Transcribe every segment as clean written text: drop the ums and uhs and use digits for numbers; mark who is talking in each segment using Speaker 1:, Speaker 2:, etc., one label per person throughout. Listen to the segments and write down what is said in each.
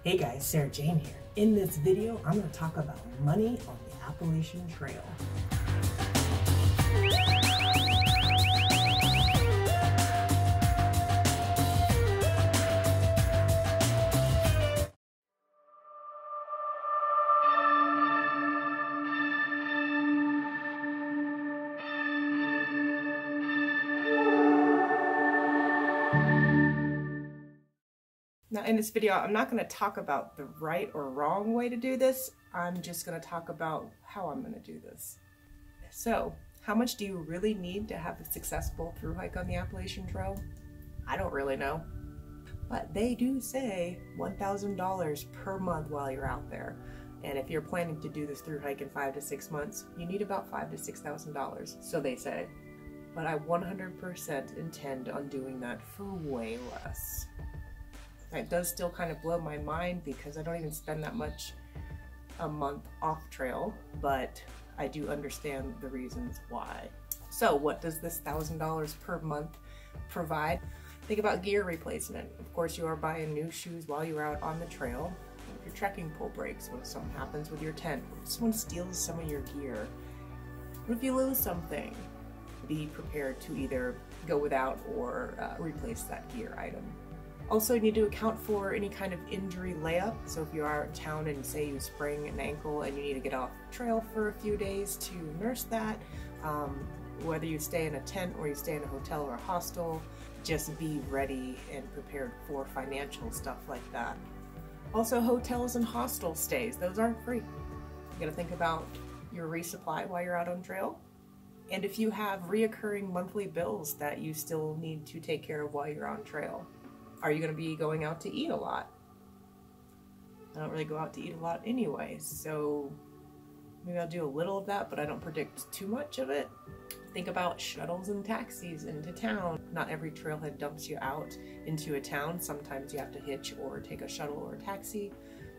Speaker 1: Hey guys, Sarah Jane here. In this video, I'm going to talk about money on the Appalachian Trail. Now in this video, I'm not going to talk about the right or wrong way to do this. I'm just going to talk about how I'm going to do this. So, how much do you really need to have a successful thru hike on the Appalachian Trail? I don't really know. But they do say $1,000 per month while you're out there. And if you're planning to do this thru hike in 5 to 6 months, you need about $5,000 to $6,000, so they say. But I 100% intend on doing that for way less. It does still kind of blow my mind because I don't even spend that much a month off trail, but I do understand the reasons why. So what does this $1,000 per month provide? Think about gear replacement. Of course, you are buying new shoes while you're out on the trail. If your trekking pole breaks, what if something happens with your tent? What if someone steals some of your gear? What if you lose something? Be prepared to either go without or replace that gear item. Also, you need to account for any kind of injury layup. So if you are in town and say you sprain an ankle and you need to get off trail for a few days to nurse that, whether you stay in a tent or you stay in a hotel or a hostel, just be ready and prepared for financial stuff like that. Also, hotels and hostel stays, those aren't free. You gotta think about your resupply while you're out on trail. And if you have reoccurring monthly bills that you still need to take care of while you're on trail. Are you going to be going out to eat a lot? I don't really go out to eat a lot anyway, so maybe I'll do a little of that, but I don't predict too much of it. Think about shuttles and taxis into town. Not every trailhead dumps you out into a town. Sometimes you have to hitch or take a shuttle or a taxi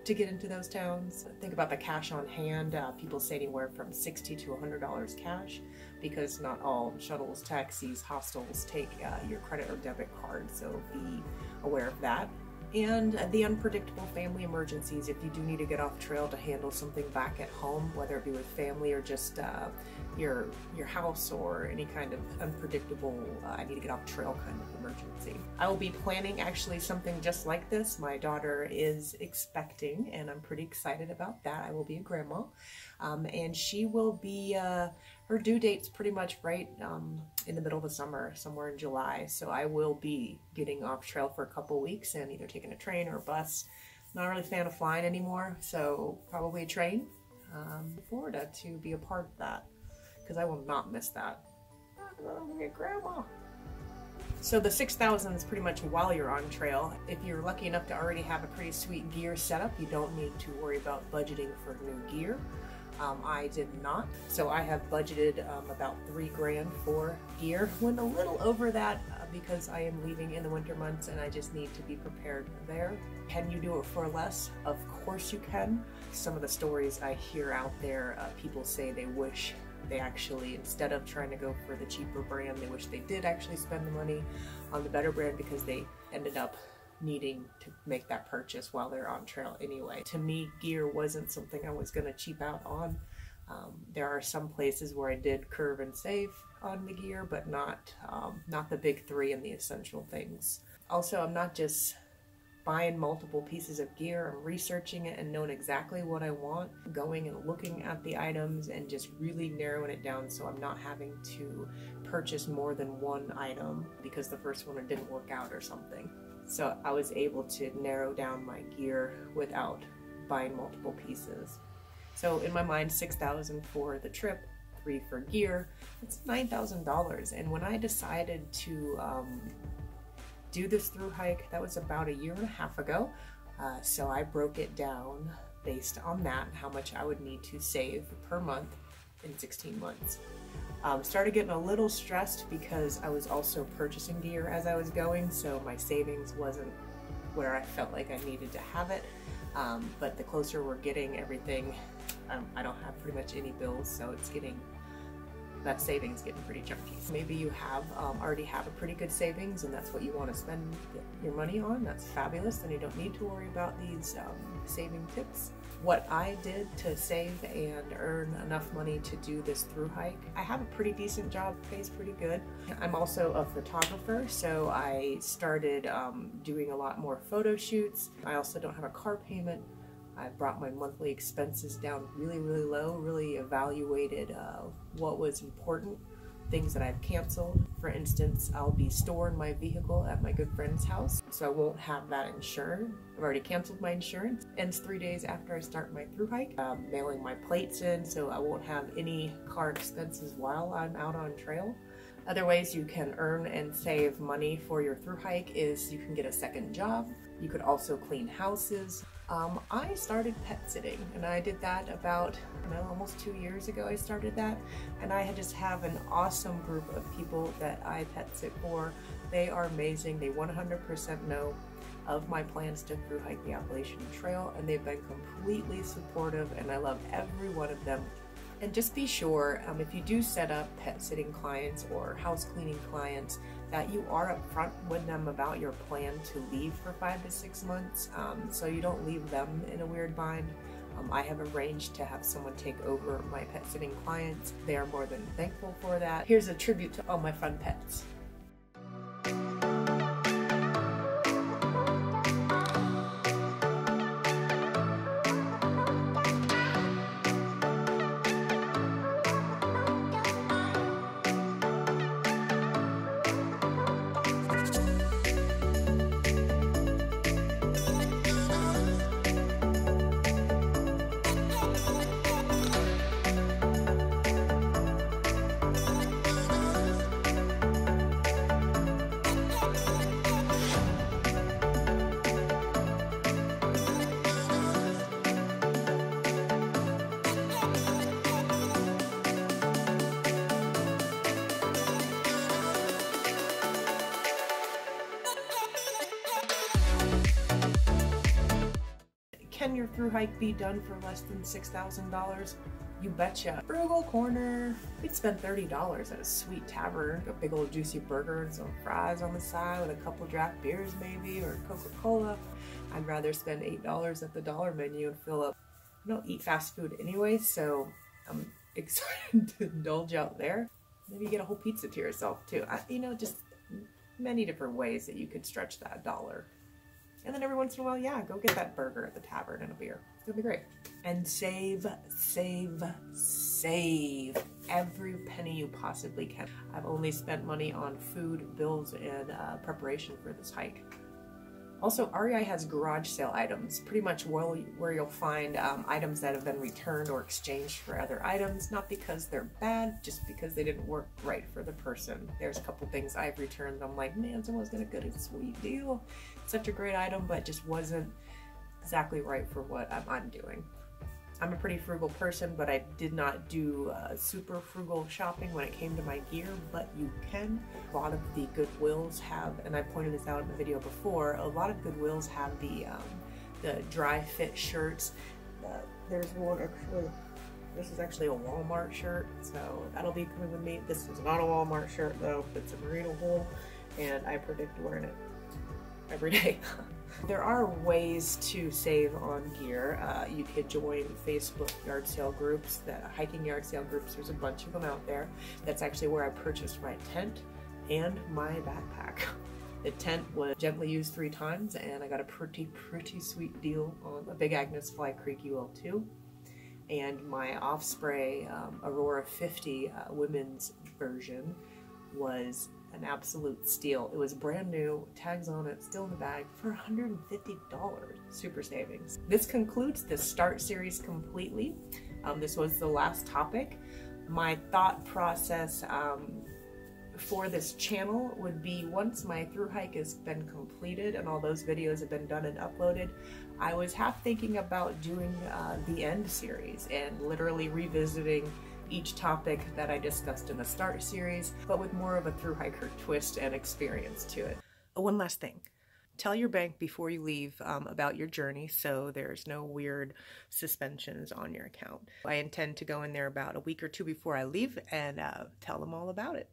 Speaker 1: to get into those towns. Think about the cash on hand. People say anywhere from $60 to $100 cash because not all shuttles, taxis, hostels take your credit or debit card, so be aware of that. And the unpredictable family emergencies. If you do need to get off trail to handle something back at home, whether it be with family or just your house or any kind of unpredictable I need to get off trail kind of emergency. I will be planning actually something just like this. My daughter is expecting and I'm pretty excited about that. I will be a grandma and she will be, her due date's pretty much right in the middle of the summer, somewhere in July. So I will be getting off trail for a couple weeks and either taking a train or a bus. Not really a fan of flying anymore, so probably a train. Florida to be a part of that because I will not miss that. I'm gonna be a grandma. So the $6,000 is pretty much while you're on trail. If you're lucky enough to already have a pretty sweet gear setup, you don't need to worry about budgeting for new gear. I did not, so I have budgeted about $3 grand for gear. Went a little over that because I am leaving in the winter months and I just need to be prepared there. Can you do it for less? Of course you can. Some of the stories I hear out there, people say they wish they actually, instead of trying to go for the cheaper brand, they wish they did actually spend the money on the better brand because they ended up needing to make that purchase while they're on trail anyway. To me, gear wasn't something I was going to cheap out on. There are some places where I did curve and save on the gear, but not the big three and the essential things. Also, I'm not just buying multiple pieces of gear. I'm researching it and knowing exactly what I want, going and looking at the items and just really narrowing it down so I'm not having to purchase more than one item because the first one didn't work out or something. So I was able to narrow down my gear without buying multiple pieces. So in my mind, $6,000 for the trip, $3,000 for gear, it's $9,000. And when I decided to do this thru hike, that was about 1.5 years ago. So I broke it down based on that, how much I would need to save per month in 16 months. Started getting a little stressed because I was also purchasing gear as I was going, so my savings wasn't where I felt like I needed to have it. But the closer we're getting everything, I don't have pretty much any bills, so it's getting that savings getting pretty chunky. Maybe you have already have a pretty good savings and that's what you want to spend your money on. That's fabulous, then you don't need to worry about these saving tips. What I did to save and earn enough money to do this thru hike, I have a pretty decent job, pays pretty good. I'm also a photographer, so I started doing a lot more photo shoots. I also don't have a car payment. I brought my monthly expenses down really, really low, really evaluated what was important, things that I've canceled. For instance, I'll be storing my vehicle at my good friend's house, so I won't have that insured. I've already canceled my insurance. Ends 3 days after I start my thru hike. Mailing my plates in, so I won't have any car expenses while I'm out on trail. Other ways you can earn and save money for your thru hike is you can get a second job. You could also clean houses. I started pet sitting, and I did that about almost 2 years ago. I started that, and I just have an awesome group of people that I pet sit for. They are amazing. They 100% know of my plans to thru hike the Appalachian Trail, and they've been completely supportive, and I love every one of them. And just be sure, if you do set up pet sitting clients or house cleaning clients, that you are upfront with them about your plan to leave for 5 to 6 months, so you don't leave them in a weird bind. I have arranged to have someone take over my pet sitting clients. They are more than thankful for that. Here's a tribute to all my fun pets. Can your thru hike be done for less than $6,000? You betcha. Frugal corner. We'd spend $30 at a sweet tavern, a big old juicy burger and some fries on the side with a couple draft beers maybe, or Coca-Cola. I'd rather spend $8 at the dollar menu and fill up. I don't eat fast food anyway, so I'm excited to indulge out there. Maybe you get a whole pizza to yourself too. Just many different ways that you could stretch that dollar. And then every once in a while, yeah, go get that burger at the tavern and a beer. It's gonna be great. And save, save, save every penny you possibly can. I've only spent money on food, bills, and preparation for this hike. Also, REI has garage sale items, pretty much where you'll find items that have been returned or exchanged for other items, not because they're bad, just because they didn't work right for the person. There's a couple things I've returned. I'm like, man, someone's gonna get a sweet deal. Such a great item, but just wasn't exactly right for what I'm doing. I'm a pretty frugal person, but I did not do super frugal shopping when it came to my gear, but you can. A lot of the Goodwills have, and I pointed this out in the video before, a lot of Goodwills have the dry fit shirts. There's one actually, this is actually a Walmart shirt, so that'll be coming with me. This is not a Walmart shirt though, it's a merino wool, and I predict wearing it every day. There are ways to save on gear. You could join Facebook yard sale groups, hiking yard sale groups. There's a bunch of them out there. That's actually where I purchased my tent and my backpack. The tent was gently used 3 times, and I got a pretty sweet deal on a Big Agnes Fly Creek UL2. And my Offspray Aurora 50 women's version was an absolute steal. It was brand new, tags on it, still in the bag, for $150. Super savings. This concludes the Start series completely. This was the last topic. My thought process for this channel would be, once my thru hike has been completed and all those videos have been done and uploaded, I was half thinking about doing the end series and literally revisiting each topic that I discussed in the Start series, but with more of a thru-hiker twist and experience to it. One last thing. Tell your bank before you leave about your journey so there's no weird suspensions on your account. I intend to go in there about a week or two before I leave and tell them all about it.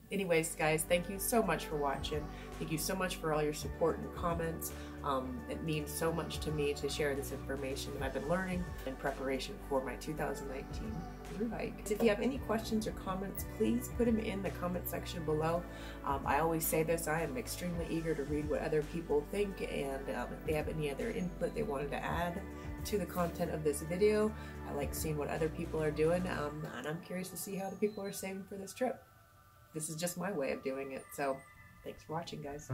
Speaker 1: Anyways, guys, thank you so much for watching. Thank you so much for all your support and comments. It means so much to me to share this information that I've been learning in preparation for my 2019 thru-hike. If you have any questions or comments, please put them in the comment section below. I always say this, I am extremely eager to read what other people think, and if they have any other input they wanted to add to the content of this video, I like seeing what other people are doing, and I'm curious to see how the people are saving for this trip. This is just my way of doing it, so thanks for watching, guys.